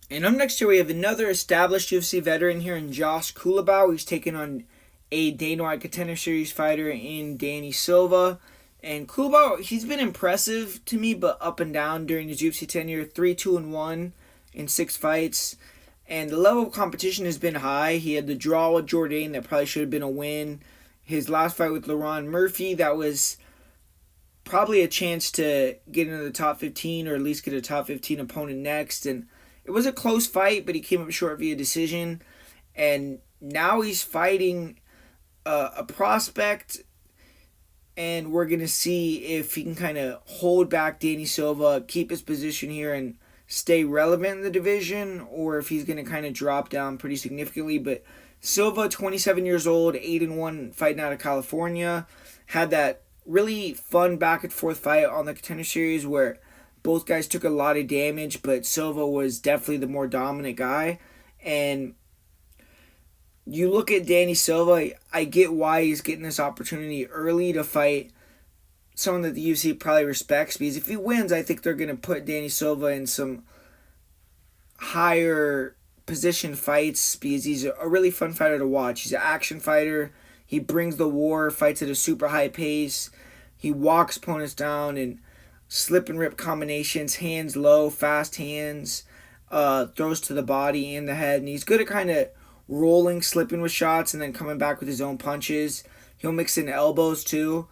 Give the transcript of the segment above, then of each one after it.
And up next here we have another established UFC veteran here in Josh Culibao. He's taking on a Dana White Contender Series fighter in Danny Silva. And Culibao, he's been impressive to me, but up and down during his UFC tenure. 3-2-1 in 6 fights. And the level of competition has been high. He had the draw with Jourdain that probably should have been a win. His last fight with Laron Murphy, that was probably a chance to get into the top 15 or at least get a top 15 opponent next. And it was a close fight, but he came up short via decision. And now he's fighting a prospect, and we're going to see if he can kind of hold back Danny Silva, keep his position here, and stay relevant in the division, or if he's going to kind of drop down pretty significantly. But Silva, 27 years old, 8-1, fighting out of California, had that really fun back and forth fight on the Contender Series where both guys took a lot of damage, but Silva was definitely the more dominant guy. And you look at Danny Silva, I get why he's getting this opportunity early to fight someone that the UFC probably respects, because if he wins, I think they're going to put Danny Silva in some higher position fights because he's a really fun fighter to watch. He's an action fighter. He brings the war, fights at a super high pace. He walks opponents down and slip and rip combinations, hands low, fast hands, throws to the body and the head. And he's good at kind of rolling, slipping with shots, and then coming back with his own punches. He'll mix in elbows too,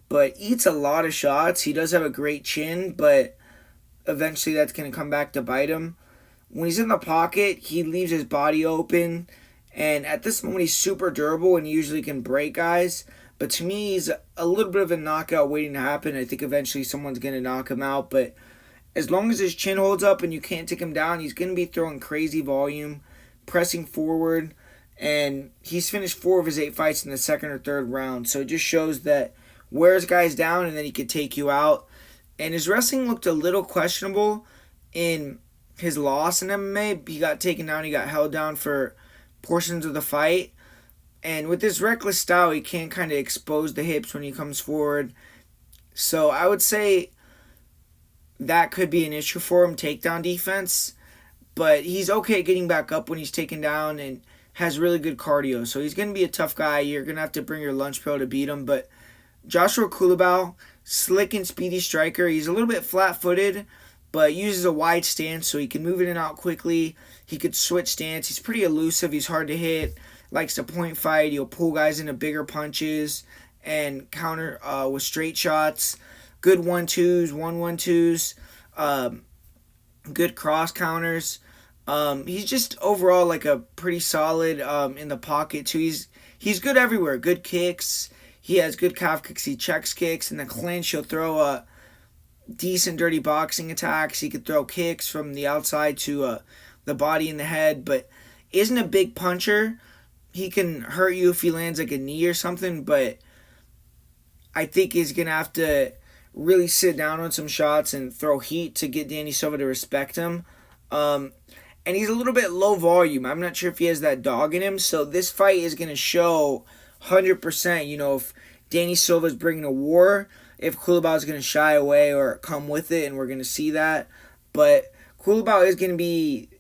but eats a lot of shots. He does have a great chin, but eventually that's going to come back to bite him. When he's in the pocket, he leaves his body open, and at this moment he's super durable and usually can break guys. But to me, he's a little bit of a knockout waiting to happen. I think eventually someone's going to knock him out, but as long as his chin holds up and you can't take him down, he's going to be throwing crazy volume, pressing forward, and he's finished 4 of his 8 fights in the second or third round. So it just shows that wears guys down and then he could take you out. And his wrestling looked a little questionable in his loss in MMA. He got taken down, he got held down for portions of the fight. And with his reckless style, he can't kind of expose the hips when he comes forward. So I would say that could be an issue for him, takedown defense. But he's okay at getting back up when he's taken down and has really good cardio. So he's going to be a tough guy. You're going to have to bring your lunch pail to beat him. But Joshua Culibao, slick and speedy striker. He's a little bit flat-footed, but uses a wide stance so he can move in and out quickly. He could switch stance. He's pretty elusive. He's hard to hit. Likes to point fight. He'll pull guys into bigger punches and counter with straight shots. Good 1-2s, 1-1-2s. Good cross counters. He's just overall like a pretty solid in the pocket too. He's good everywhere. Good kicks. He has good calf kicks. He checks kicks. In the clinch, he'll throw decent dirty boxing attacks. He could throw kicks from the outside to the body and the head, but isn't a big puncher. He can hurt you if he lands like a knee or something, but I think he's going to have to really sit down on some shots and throw heat to get Danny Silva to respect him. And he's a little bit low volume. I'm not sure if he has that dog in him, so this fight is going to show 100%, if Danny Silva is bringing a war, if Culibao is going to shy away or come with it, and we're going to see that. But Culibao is going to be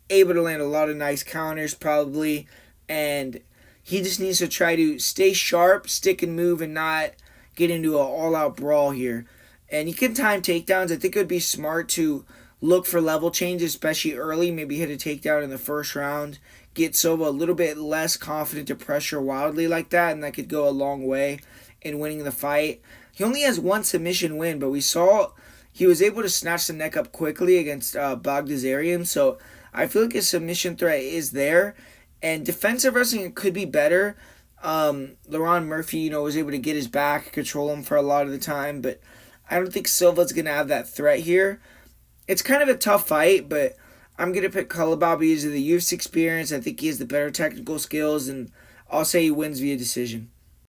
able to land a lot of nice counters probably, and he just needs to try to stay sharp, stick and move, and not get into an all-out brawl here. And he can time takedowns. I think it would be smart to look for level changes, especially early. Maybe hit a takedown in the first round. Get Silva a little bit less confident to pressure wildly like that, and that could go a long way in winning the fight. He only has one submission win, but we saw he was able to snatch the neck up quickly against Bogdasarian, so I feel like his submission threat is there. And defensive wrestling could be better. Laron Murphy, was able to get his back, control him for a lot of the time, but I don't think Silva's going to have that threat here. It's kind of a tough fight, but I'm going to pick Culibao because of the UFC experience. I think he has the better technical skills, and I'll say he wins via decision.